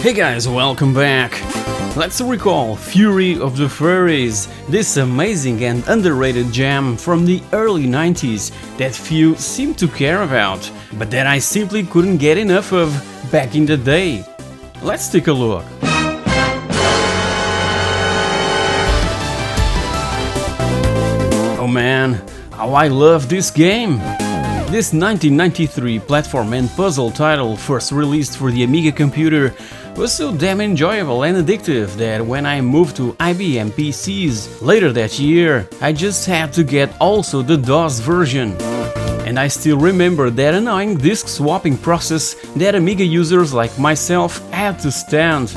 Hey guys, welcome back! Let's recall Fury of the Furries, this amazing and underrated gem from the early 90s that few seem to care about, but that I simply couldn't get enough of back in the day. Let's take a look. Oh man, how I love this game! This 1993 platform and puzzle title, first released for the Amiga computer, was so damn enjoyable and addictive that when I moved to IBM PCs later that year, I just had to get also the DOS version. And I still remember that annoying disk swapping process that Amiga users like myself had to stand.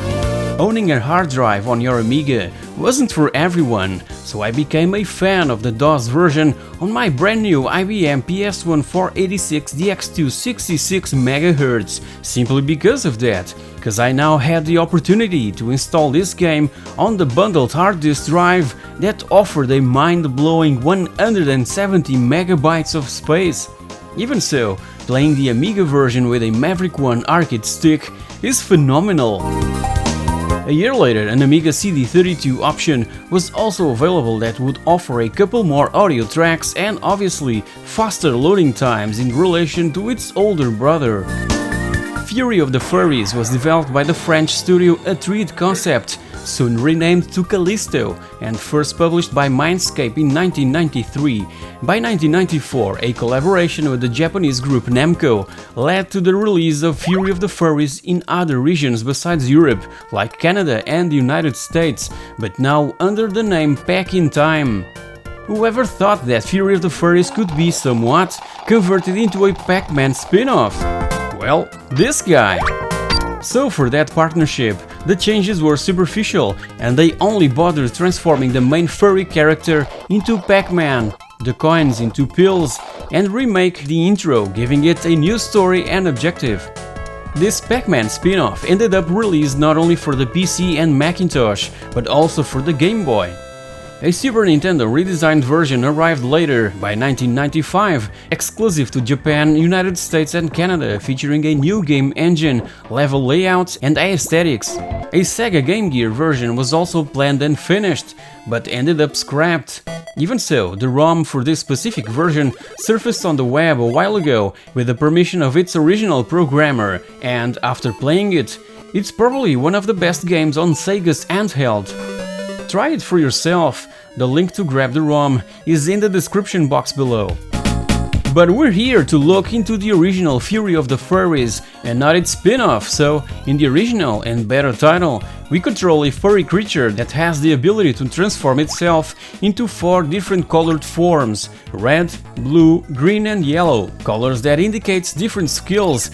Owning a hard drive on your Amiga wasn't for everyone, so I became a fan of the DOS version on my brand new IBM PS1 486 DX2 66 MHz, simply because of that, because I now had the opportunity to install this game on the bundled hard disk drive that offered a mind-blowing 170 megabytes of space. Even so, playing the Amiga version with a Maverick One arcade stick is phenomenal. A year later, an Amiga CD32 option was also available that would offer a couple more audio tracks and obviously faster loading times in relation to its older brother. Fury of the Furries was developed by the French studio Atreid Concept, soon renamed to Callisto, and first published by Mindscape in 1993. By 1994, a collaboration with the Japanese group Namco led to the release of Fury of the Furries in other regions besides Europe, like Canada and the United States, but now under the name Pack in Time. Whoever thought that Fury of the Furries could be somewhat converted into a Pac-Man spin-off? Well, this guy! So for that partnership, the changes were superficial and they only bothered transforming the main furry character into Pac-Man, the coins into pills, and remake the intro, giving it a new story and objective. This Pac-Man spin-off ended up released not only for the PC and Macintosh, but also for the Game Boy. A Super Nintendo redesigned version arrived later, by 1995, exclusive to Japan, United States and Canada, featuring a new game engine, level layout and aesthetics. A Sega Game Gear version was also planned and finished, but ended up scrapped. Even so, the ROM for this specific version surfaced on the web a while ago with the permission of its original programmer, and after playing it, it's probably one of the best games on Sega's handheld. Try it for yourself, the link to grab the ROM is in the description box below. But we're here to look into the original Fury of the Furries and not its spin-off, so in the original and better title, we control a furry creature that has the ability to transform itself into 4 different colored forms: red, blue, green and yellow, colors that indicates different skills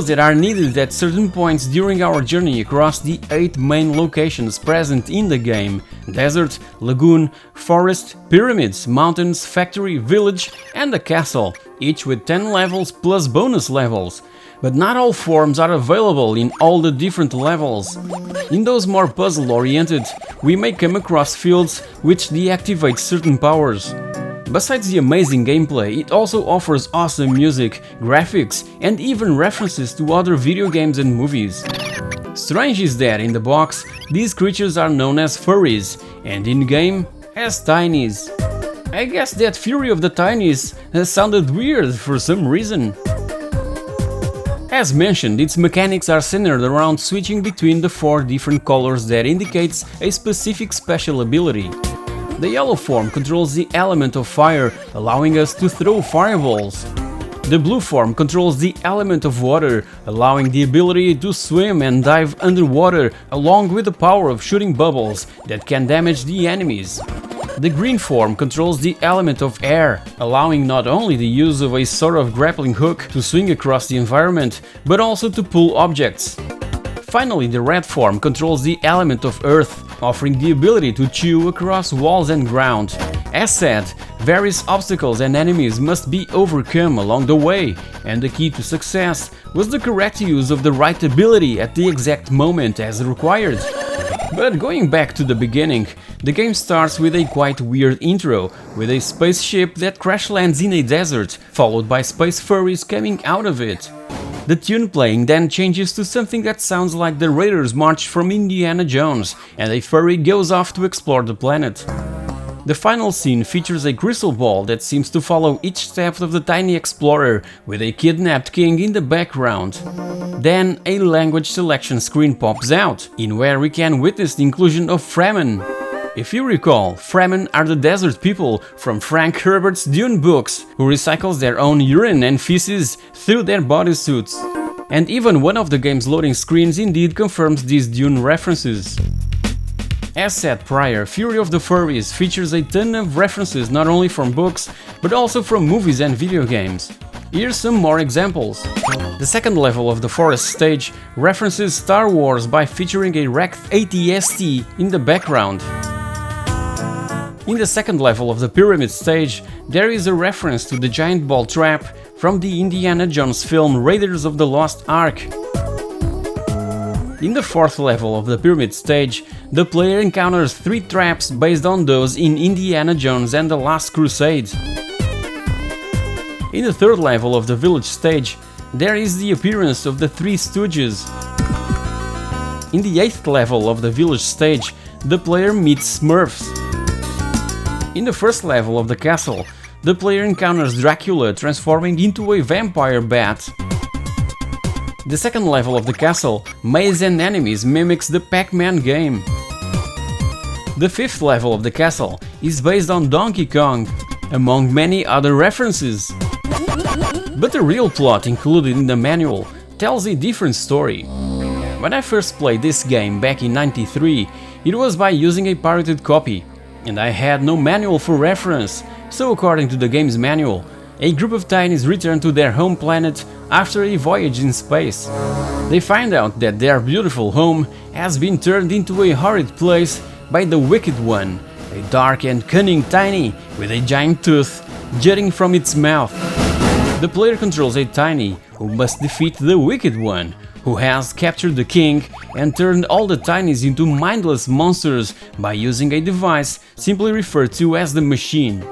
that are needed at certain points during our journey across the 8 main locations present in the game: desert, lagoon, forest, pyramids, mountains, factory, village and a castle, each with 10 levels plus bonus levels. But not all forms are available in all the different levels. In those more puzzle-oriented, we may come across fields which deactivate certain powers. Besides the amazing gameplay, it also offers awesome music, graphics and even references to other video games and movies. Strange is that in the box, these creatures are known as furries, and in-game as tinies. I guess that Fury of the Tinies has sounded weird for some reason. As mentioned, its mechanics are centered around switching between the 4 different colors that indicates a specific special ability. The yellow form controls the element of fire, allowing us to throw fireballs. The blue form controls the element of water, allowing the ability to swim and dive underwater, along with the power of shooting bubbles that can damage the enemies. The green form controls the element of air, allowing not only the use of a sort of grappling hook to swing across the environment, but also to pull objects. Finally, the red form controls the element of earth, offering the ability to chew across walls and ground. As said, various obstacles and enemies must be overcome along the way, and the key to success was the correct use of the right ability at the exact moment as required. But going back to the beginning, the game starts with a quite weird intro, with a spaceship that crash lands in a desert, followed by space furries coming out of it. The tune playing then changes to something that sounds like the Raiders March from Indiana Jones, and a furry goes off to explore the planet. The final scene features a crystal ball that seems to follow each step of the tiny explorer, with a kidnapped king in the background. Then a language selection screen pops out, in where we can witness the inclusion of Fremen. If you recall, Fremen are the desert people from Frank Herbert's Dune books, who recycles their own urine and feces through their bodysuits. And even one of the game's loading screens indeed confirms these Dune references. As said prior, Fury of the Furries features a ton of references not only from books, but also from movies and video games. Here's some more examples. The second level of the forest stage references Star Wars by featuring a wrecked AT-ST in the background. In the second level of the pyramid stage, there is a reference to the giant ball trap from the Indiana Jones film Raiders of the Lost Ark. In the fourth level of the pyramid stage, the player encounters 3 traps based on those in Indiana Jones and the Last Crusade. In the third level of the village stage, there is the appearance of the Three Stooges. In the eighth level of the village stage, the player meets Smurfs. In the first level of the castle, the player encounters Dracula transforming into a vampire bat. The second level of the castle, Maze and Enemies, mimics the Pac-Man game. The fifth level of the castle is based on Donkey Kong, among many other references. But the real plot included in the manual tells a different story. When I first played this game back in '93, it was by using a pirated copy, and I had no manual for reference, so according to the game's manual, a group of Tinies return to their home planet after a voyage in space. They find out that their beautiful home has been turned into a horrid place by the Wicked One, a dark and cunning Tiny with a giant tooth jutting from its mouth. The player controls a Tiny who must defeat the Wicked One, who has captured the king and turned all the Tinies into mindless monsters by using a device simply referred to as the Machine.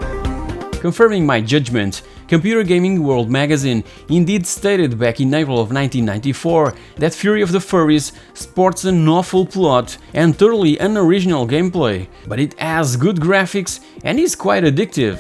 Confirming my judgment, Computer Gaming World magazine indeed stated back in April of 1994 that Fury of the Furries sports an awful plot and totally unoriginal gameplay, but it has good graphics and is quite addictive.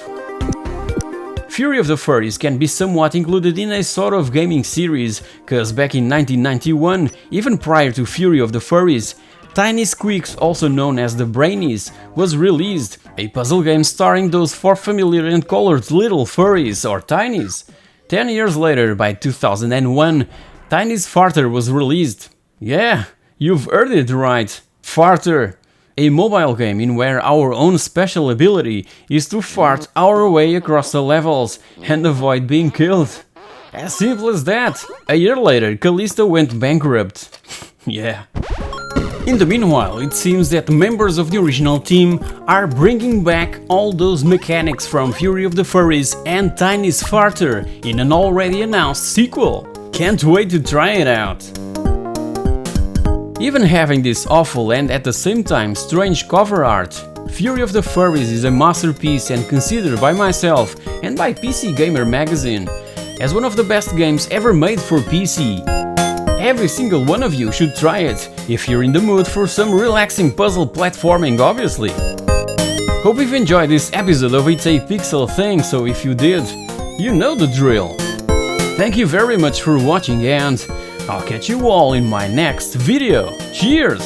Fury of the Furries can be somewhat included in a sort of gaming series, cause back in 1991, even prior to Fury of the Furries, Tiny Squeaks, also known as the Brainies, was released, a puzzle game starring those 4 familiar and colored little furries, or Tinies. 10 years later, by 2001, Tiny's Farter was released. Yeah, you've heard it right, Farter. A mobile game in where our own special ability is to fart our way across the levels and avoid being killed. As simple as that. A year later, Callisto went bankrupt. Yeah. In the meanwhile, it seems that members of the original team are bringing back all those mechanics from Fury of the Furries and Tiny's Farter in an already announced sequel. Can't wait to try it out. Even having this awful and at the same time strange cover art, Fury of the Furries is a masterpiece and considered by myself and by PC Gamer magazine as one of the best games ever made for PC. Every single one of you should try it, if you're in the mood for some relaxing puzzle platforming, obviously. Hope you've enjoyed this episode of It's a Pixel Thing, so if you did, you know the drill. Thank you very much for watching and I'll catch you all in my next video. Cheers!